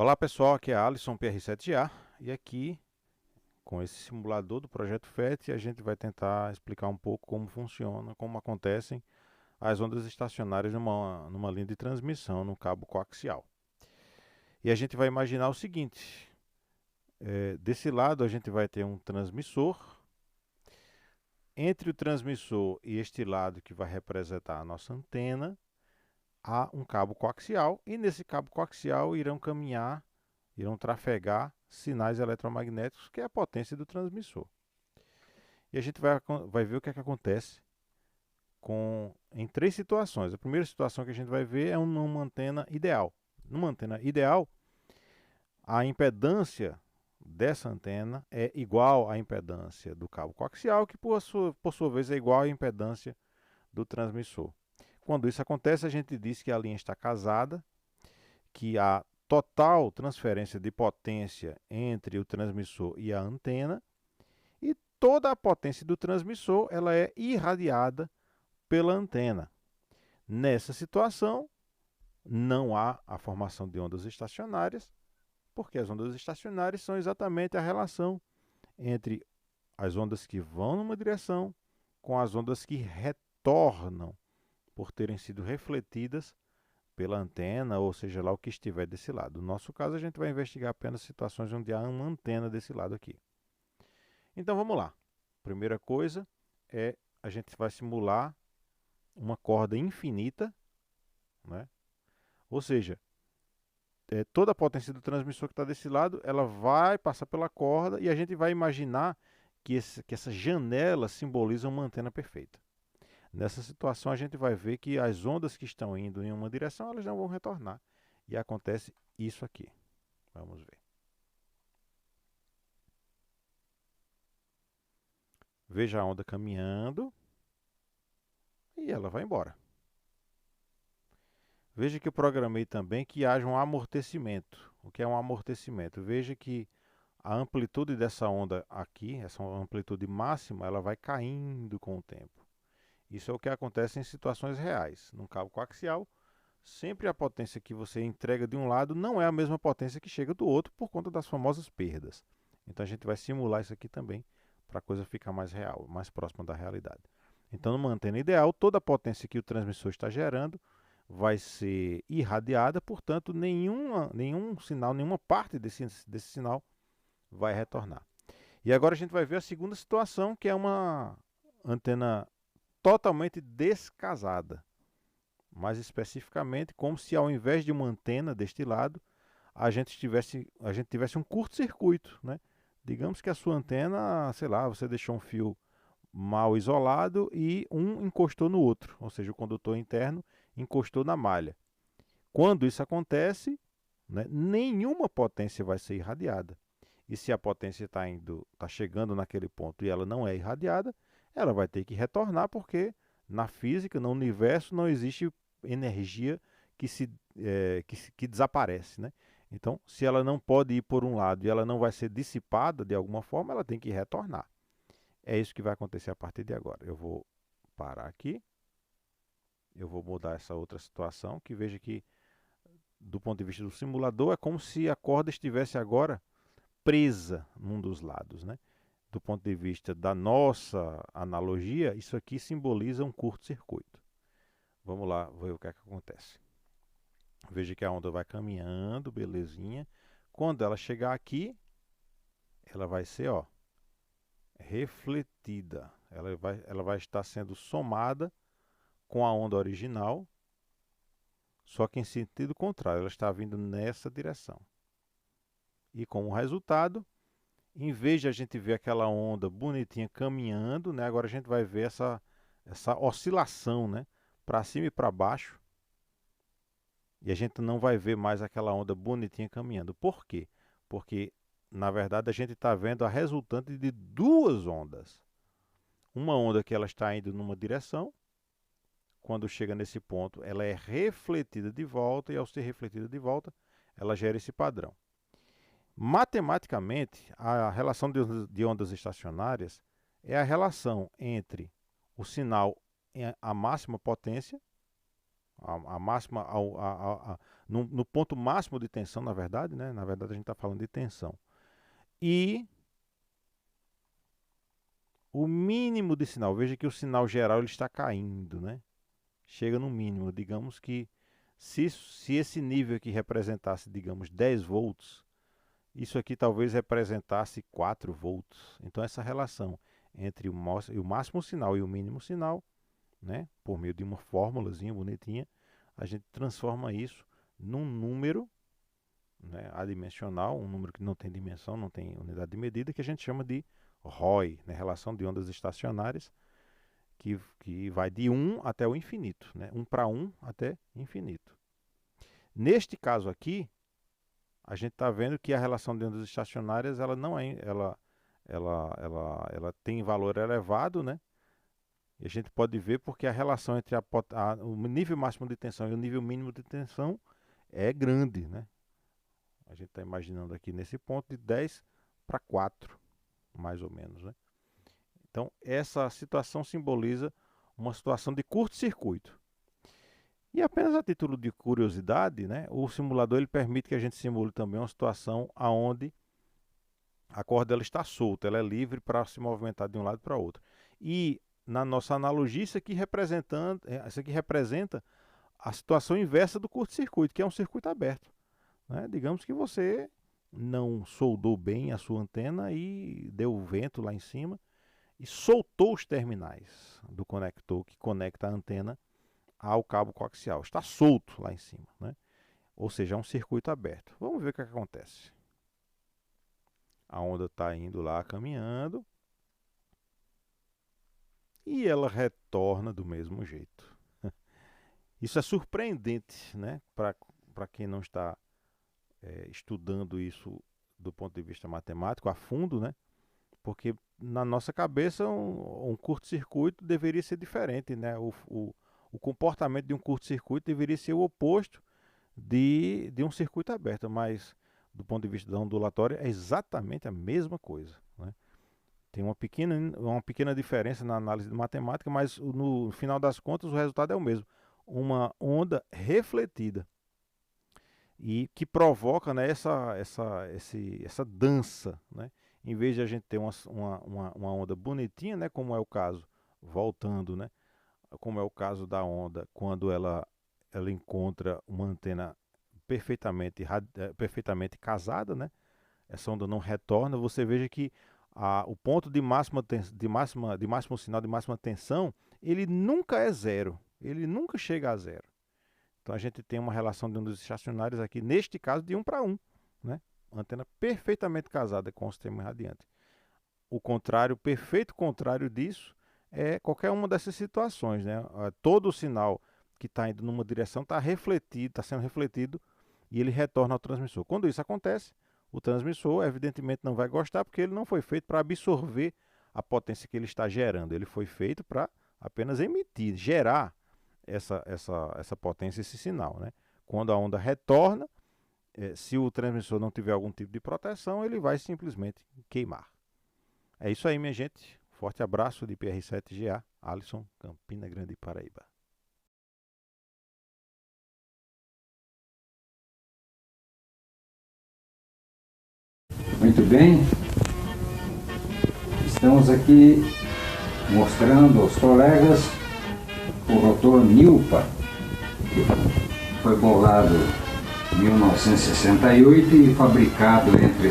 Olá pessoal, aqui é Alisson PR7A e aqui com esse simulador do projeto FET a gente vai tentar explicar um pouco como funciona, como acontecem as ondas estacionárias numa linha de transmissão no cabo coaxial. E a gente vai imaginar o seguinte, desse lado a gente vai ter um transmissor, entre o transmissor e este lado que vai representar a nossa antena, há um cabo coaxial e nesse cabo coaxial irão trafegar sinais eletromagnéticos, que é a potência do transmissor. E a gente vai ver o que é que acontece em três situações. A primeira situação que a gente vai ver é numa antena ideal. Numa antena ideal, a impedância dessa antena é igual à impedância do cabo coaxial, que por sua vez é igual à impedância do transmissor. Quando isso acontece, a gente diz que a linha está casada, que a total transferência de potência entre o transmissor e a antena, e toda a potência do transmissor ela é irradiada pela antena. Nessa situação, não há a formação de ondas estacionárias, porque as ondas estacionárias são exatamente a relação entre as ondas que vão numa direção com as ondas que retornam por terem sido refletidas pela antena, ou seja lá o que estiver desse lado. No nosso caso, a gente vai investigar apenas situações onde há uma antena desse lado aqui. Então vamos lá. Primeira coisa é a gente vai simular uma corda infinita, né? Ou seja, toda a potência do transmissor que está desse lado, ela vai passar pela corda e a gente vai imaginar que essa janela simboliza uma antena perfeita. Nessa situação, a gente vai ver que as ondas que estão indo em uma direção, elas não vão retornar. E acontece isso aqui. Vamos ver. Veja a onda caminhando e ela vai embora. Veja que eu programei também que haja um amortecimento. O que é um amortecimento? Veja que a amplitude dessa onda aqui, essa amplitude máxima, ela vai caindo com o tempo. Isso é o que acontece em situações reais. Num cabo coaxial, sempre a potência que você entrega de um lado não é a mesma potência que chega do outro por conta das famosas perdas. Então a gente vai simular isso aqui também para a coisa ficar mais real, mais próxima da realidade. Então, numa antena ideal, toda a potência que o transmissor está gerando vai ser irradiada, portanto, nenhum sinal, nenhuma parte desse sinal vai retornar. E agora a gente vai ver a segunda situação, que é uma antena totalmente descasada. Mais especificamente, como se ao invés de uma antena deste lado, a gente tivesse um curto-circuito, né? Digamos que a sua antena, sei lá, você deixou um fio mal isolado e um encostou no outro, ou seja, o condutor interno encostou na malha. Quando isso acontece, né, nenhuma potência vai ser irradiada. E se a potência está chegando naquele ponto e ela não é irradiada, ela vai ter que retornar porque na física, no universo, não existe energia que desaparece. Né? Então, se ela não pode ir por um lado e ela não vai ser dissipada de alguma forma, ela tem que retornar. É isso que vai acontecer a partir de agora. Eu vou parar aqui, eu vou mudar essa outra situação, que veja que do ponto de vista do simulador é como se a corda estivesse agora presa num dos lados, né? Do ponto de vista da nossa analogia, isso aqui simboliza um curto-circuito. Vamos lá ver o que é que acontece. Veja que a onda vai caminhando, belezinha. Quando ela chegar aqui, ela vai ser, ó, refletida. Ela vai estar sendo somada com a onda original, só que em sentido contrário. Ela está vindo nessa direção. E como resultado, em vez de a gente ver aquela onda bonitinha caminhando, né, agora a gente vai ver essa oscilação, né, para cima e para baixo. E a gente não vai ver mais aquela onda bonitinha caminhando. Por quê? Porque, na verdade, a gente está vendo a resultante de duas ondas. Uma onda que ela está indo numa direção, quando chega nesse ponto, ela é refletida de volta, e ao ser refletida de volta, ela gera esse padrão. Matematicamente, a relação de ondas estacionárias é a relação entre o sinal em a máxima potência, a máxima no ponto máximo de tensão, na verdade, né? Na verdade a gente está falando de tensão. E o mínimo de sinal, veja que o sinal geral ele está caindo, né? Chega no mínimo, digamos que se esse nível aqui representasse, digamos, 10 volts, isso aqui talvez representasse 4 volts. Então essa relação entre o máximo sinal e o mínimo sinal, né, por meio de uma fórmulazinha bonitinha, a gente transforma isso num número, né, adimensional, um número que não tem dimensão, não tem unidade de medida, que a gente chama de ROI, né, relação de ondas estacionárias, que vai de 1 até o infinito, né, 1 para 1 até infinito. Neste caso aqui, a gente está vendo que a relação de ondas estacionárias ela não é, ela tem valor elevado, né? E a gente pode ver porque a relação entre o nível máximo de tensão e o nível mínimo de tensão é grande, né? A gente está imaginando aqui nesse ponto de 10 para 4, mais ou menos, né? Então, essa situação simboliza uma situação de curto-circuito. E apenas a título de curiosidade, né, o simulador ele permite que a gente simule também uma situação onde a corda ela está solta, ela é livre para se movimentar de um lado para o outro. E na nossa analogia, isso aqui representa a situação inversa do curto-circuito, que é um circuito aberto, né? Digamos que você não soldou bem a sua antena e deu vento lá em cima e soltou os terminais do conector que conecta a antena ao cabo coaxial. Está solto lá em cima, né? Ou seja, é um circuito aberto. Vamos ver o que acontece. A onda está indo lá, caminhando. E ela retorna do mesmo jeito. Isso é surpreendente, né? Para quem não está estudando isso do ponto de vista matemático a fundo, né? Porque na nossa cabeça um curto-circuito deveria ser diferente, né? O comportamento de um curto-circuito deveria ser o oposto de um circuito aberto, mas do ponto de vista da ondulatória é exatamente a mesma coisa, né? Tem uma pequena diferença na análise de matemática, mas no final das contas o resultado é o mesmo. Uma onda refletida e que provoca, né, essa dança, né? Em vez de a gente ter uma onda bonitinha, né, como é o caso, voltando, né, como é o caso da onda, quando ela encontra uma antena perfeitamente casada, né? Essa onda não retorna. Você veja que o ponto de máximo sinal, de máxima tensão, ele nunca é zero. Ele nunca chega a zero. Então a gente tem uma relação de ondas estacionárias aqui, neste caso, de 1 para 1, né? Antena perfeitamente casada com o sistema irradiante. O contrário, o perfeito contrário disso é qualquer uma dessas situações, né? Todo o sinal que está indo numa direção está sendo refletido e ele retorna ao transmissor. Quando isso acontece, o transmissor evidentemente não vai gostar porque ele não foi feito para absorver a potência que ele está gerando. Ele foi feito para apenas emitir, gerar essa potência, esse sinal, né? Quando a onda retorna, se o transmissor não tiver algum tipo de proteção, ele vai simplesmente queimar. É isso aí, minha gente. Forte abraço de PR7GA, Alisson, Campina Grande, Paraíba. Muito bem. Estamos aqui mostrando aos colegas o rotor Nilpa, que foi bolado em 1968 e fabricado entre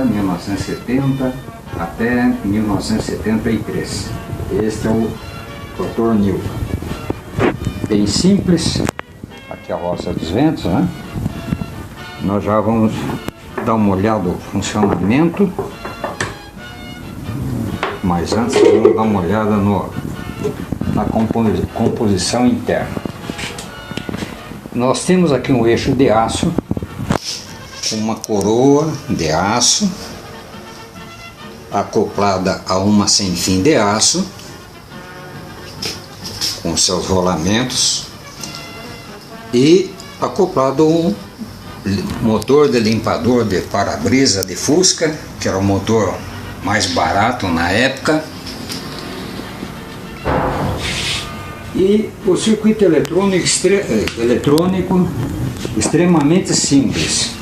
1970 até 1973. Este é o rotor Nilpa. Bem simples. Aqui a roça dos ventos, né? Nós já vamos dar uma olhada no funcionamento, mas antes vamos dar uma olhada na composição interna. Nós temos aqui um eixo de aço, uma coroa de aço acoplada a uma sem fim de aço com seus rolamentos e acoplado um motor de limpador de para-brisa de Fusca, que era o motor mais barato na época. E o circuito eletrônico extremamente simples.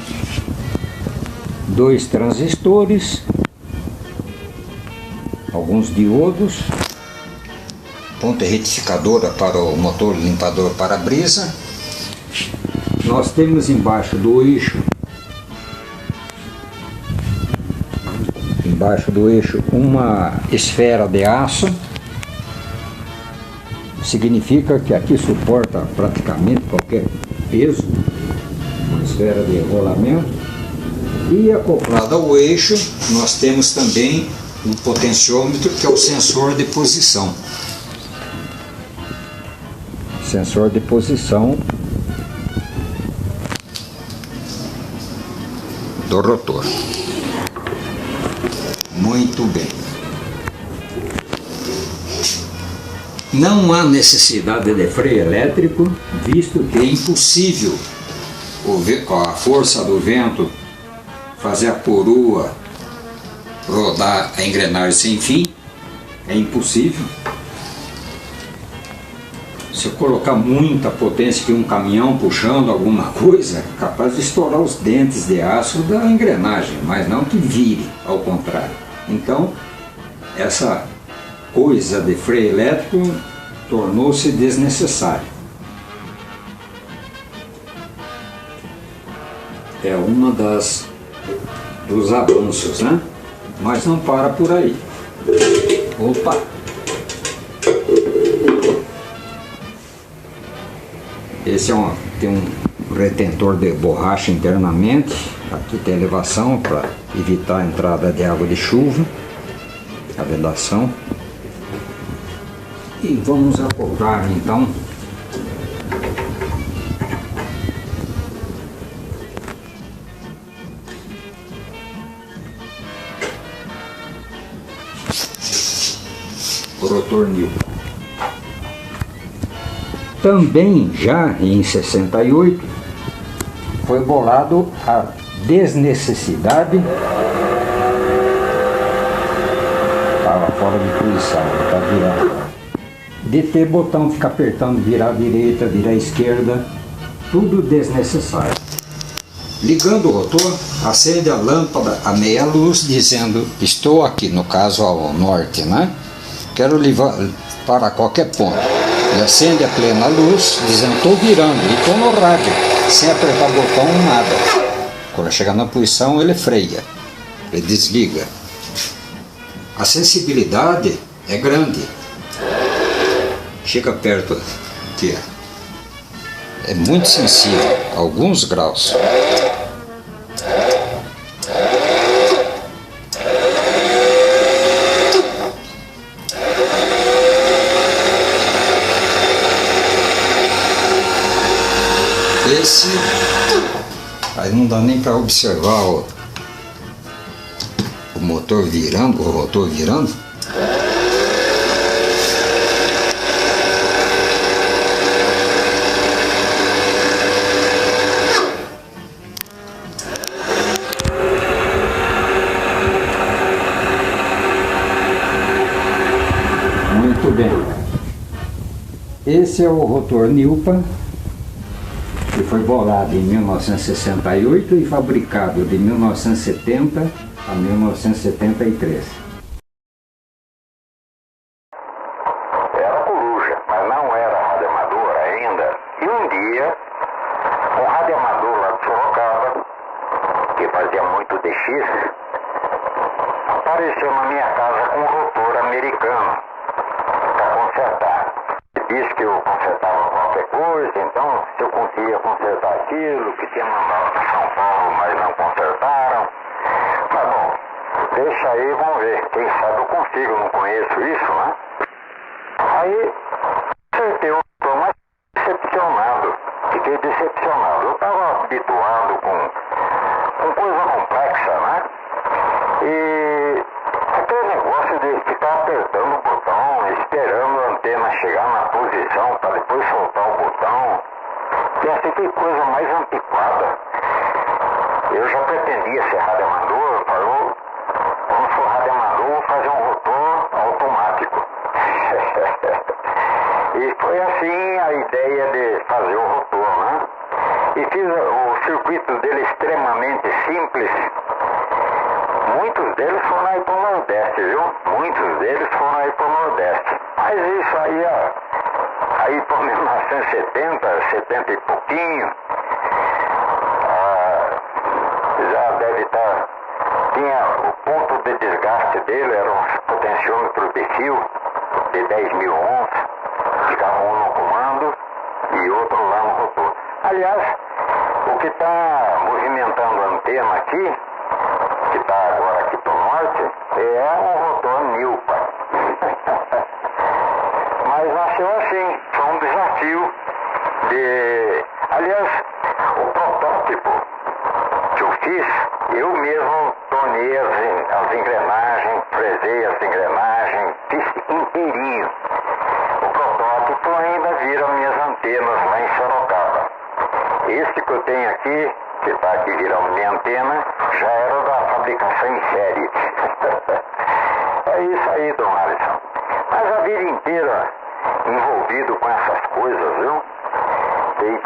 2 transistores, alguns diodos, ponta retificadora para o motor limpador para-brisa. Nós temos embaixo do eixo uma esfera de aço. Significa que aqui suporta praticamente qualquer peso, uma esfera de rolamento. E acoplado ao eixo nós temos também um potenciômetro, que é o sensor de posição. Sensor de posição do rotor. Muito bem. Não há necessidade de freio elétrico, visto que é impossível com a força do vento fazer a porua rodar a engrenagem sem fim. É impossível. Se eu colocar muita potência que um caminhão puxando alguma coisa, é capaz de estourar os dentes de aço da engrenagem, mas não que vire, ao contrário. Então, essa coisa de freio elétrico tornou-se desnecessário. É uma dos avanços, né? Mas não para por aí. Opa! Esse tem um retentor de borracha internamente. Aqui tem elevação para evitar a entrada de água de chuva, a vedação. E vamos acoplar então o rotor Newton. Também já em 68 foi bolado a desnecessidade, estava fora de posição, está virando, de ter botão ficar apertando, virar à direita, virar à esquerda, tudo desnecessário. Ligando o rotor, acende a lâmpada a meia luz dizendo: estou aqui, no caso ao norte, né? Quero levar para qualquer ponto. E acende a plena luz dizendo: estou virando, e estou no rádio, sem apertar o botão, nada. Quando chegar na posição, ele freia, ele desliga. A sensibilidade é grande. Chega perto aqui, é muito sensível, alguns graus. Aí não dá nem para observar o motor virando, o rotor virando. Muito bem. Esse é o rotor Newton, que foi bolado em 1968 e fabricado de 1970 a 1973. Era coruja, mas não era radioamador ainda. E um dia, um radioamador lá de Sorocaba, que fazia muito DX, apareceu na minha casa com um rotor americano para consertar. Disse que eu consertava qualquer coisa, então se eu conseguia consertar aquilo, que tinha mandado para São Paulo, mas não consertaram. Mas bom, deixa aí, vamos ver. Quem sabe eu consigo, eu não conheço isso, né? Aí, acertei o rotor, mas decepcionado. Fiquei decepcionado. Eu estava habituado com coisa complexa, né? E aquele negócio de ficar apertando o botão, esperando a antena chegar na posição para depois soltar o botão. Pensei, que coisa mais antiquada. Eu já pretendia ser radioamador, falou, quando for radioamador vou fazer um rotor automático. E foi foi assim a ideia de fazer o rotor, né? E fiz o circuito dele extremamente simples. Muitos deles foram aí para o Nordeste, viu? Muitos deles foram aí para o Nordeste. Mas isso aí por 1970, 70 e pouquinho, já deve estar... Tinha o ponto de desgaste dele, era um potenciômetro de fio de 10.000 ohms, ficava um no comando e outro lá no rotor. Aliás, o que está movimentando a antena aqui, que está agora aqui para o norte, é um rotor Nilpa. Mas nasceu assim, foi um desafio de... Aliás, o protótipo que eu fiz, eu mesmo tornei as engrenagens, fresei as engrenagens, fiz inteirinho. O protótipo ainda vira minhas antenas lá em Sorocaba. Este que eu tenho aqui, que está aqui virando minha antena, já era da fabricação em série. É isso aí, Dom Alisson. Mas a vida inteira envolvido com essas coisas, viu? PY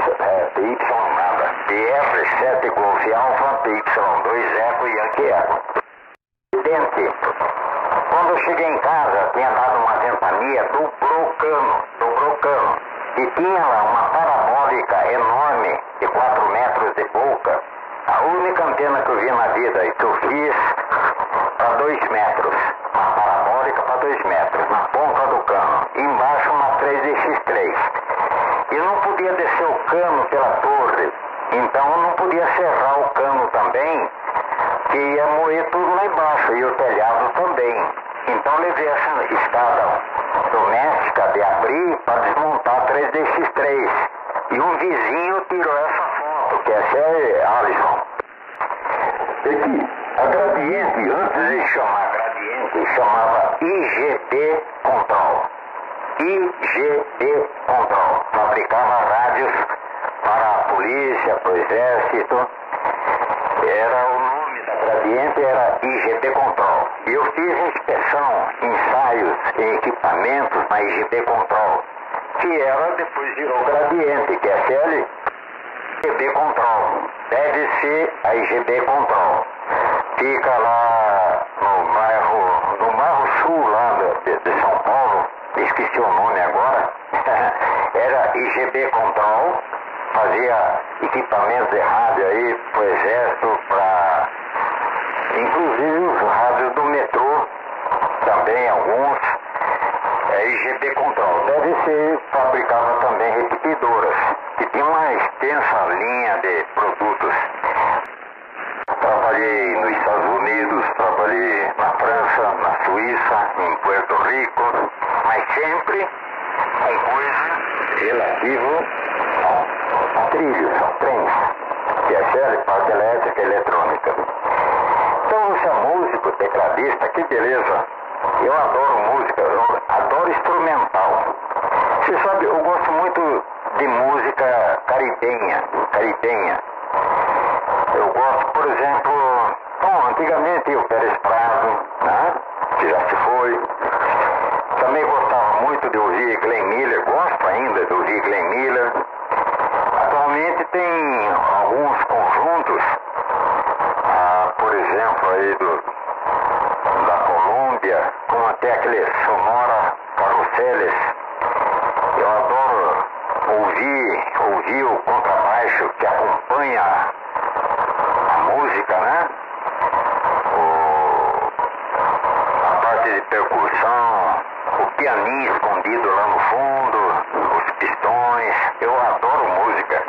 nada. DR7 Golf Alpha, PY2 Eco e Yankee Eco. Evidente, quando eu cheguei em casa, tinha dado uma ventania, dobrou o cano. E tinha lá uma parabólica enorme, de 4 metros de boca. A única antena que eu vi na vida e que eu fiz para 2 metros. Uma parabólica para 2 metros, na ponta do cano. Embaixo uma 3DX3. E não podia descer o cano pela torre. Então eu não podia serrar o cano também, que ia moer tudo lá embaixo. E o telhado também. Então levei essa escada doméstica de abrir para desmontar a 3DX3. E um vizinho tirou essa foto, que essa é Alisson. É que a Gradiente, antes de chamar Gradiente, chamava IGB Control. IGB Control. Fabricava rádios para a polícia, para o exército. Era o nome da Gradiente, era IGB Control. E eu fiz inspeção, ensaios em equipamentos na IGB Control, que era, depois virou Gradiente, que é CL IGB Control. Deve ser a IGB Control. Fica lá no bairro sul lá de São Paulo, esqueci o nome agora. Era IGB Control, fazia equipamentos de rádio aí para o exército, para inclusive os rádios do metrô, também alguns. IGB Control. Deve ser, fabricava também repetidoras, que tinha uma extensa linha de produtos. Trabalhei nos Estados Unidos, trabalhei na França, na Suíça, em Puerto Rico, mas sempre com coisa relativa a trilhos, a trens, que é série, parte elétrica e eletrônica. Então você é músico, tecladista, que beleza! Eu adoro música, eu adoro instrumental. Você sabe, eu gosto muito de música caribenha. Eu gosto, por exemplo, antigamente o Pérez Prado, né, que já se foi. Também gostava muito de ouvir Glenn Miller, gosto ainda de ouvir Glenn Miller. Atualmente tem alguns conjuntos, por exemplo, aí da Colômbia, como até aquele Sonora Carroceles. Eu adoro ouvir o contrabaixo que acompanha a música, né? A parte de percussão, o pianinho escondido lá no fundo, os pistões. Eu adoro música.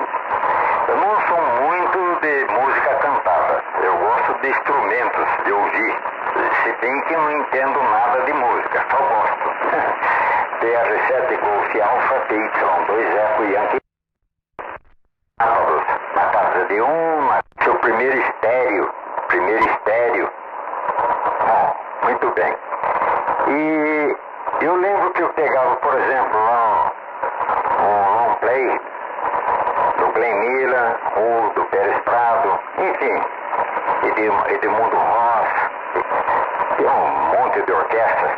Eu não sou muito de música cantada. Eu gosto de instrumentos, de ouvir. Se bem que não entendo nada de música, só gosto. DR7 Golf Alpha, PY2 Eco Yankee. Sábados, na casa de seu primeiro estéreo. Bom, muito bem. E eu lembro que eu pegava, por exemplo, lá um long play do Glenn Miller, ou do Pérez Prado, enfim, Edmundo Ross, tem um monte de orquestras.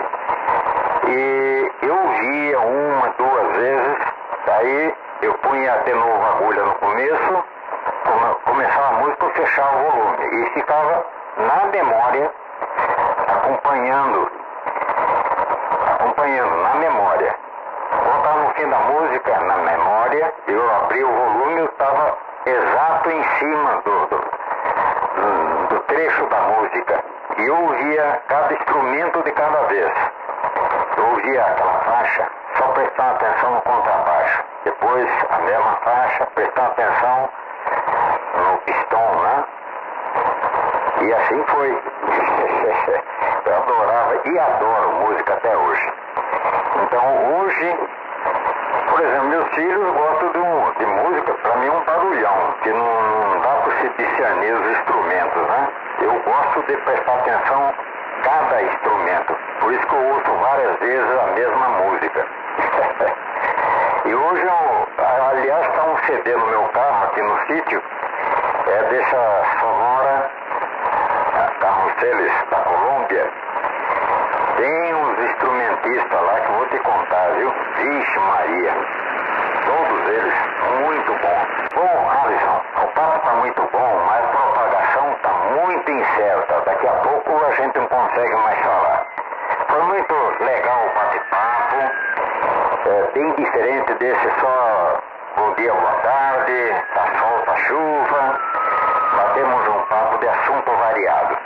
E eu via uma, duas vezes, daí eu punha de novo a agulha no começo, começava a música, eu fechava o volume e ficava na memória, acompanhando na memória. Quando estava no fim da música, na memória, eu abri o volume, eu estava exato em cima do trecho da música. E eu ouvia cada instrumento de cada vez. Eu ouvia aquela faixa, só prestando atenção no contrabaixo. Depois a mesma faixa, prestando atenção no pistão, né? E assim foi. Eu adorava e adoro música até hoje. Então hoje, por exemplo, meus filhos gostam de música, para mim é um barulhão, que não dá para se discernir os instrumentos, né? Eu gosto de prestar atenção em cada instrumento, por isso que eu ouço várias vezes a mesma música. E hoje, aliás, está um CD no meu carro aqui no sítio, é dessa Sonora Carroceles da Colômbia. Tem uns instrumentistas lá que eu vou te contar, viu? Vixe Maria, todos eles muito bons. Bom, Alisson, o papo está muito bom, mas a propagação está muito incerta. Daqui a pouco a gente não consegue mais falar. Foi muito legal o bate-papo, bem diferente desse só bom dia, boa tarde, tá sol, tá chuva. Batemos um papo de assunto variado.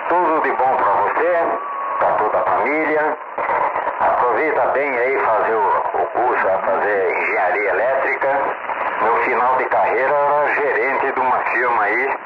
Tudo de bom para você, para toda a família. Aproveita bem aí fazer o curso, a fazer engenharia elétrica. No final de carreira era gerente de uma firma aí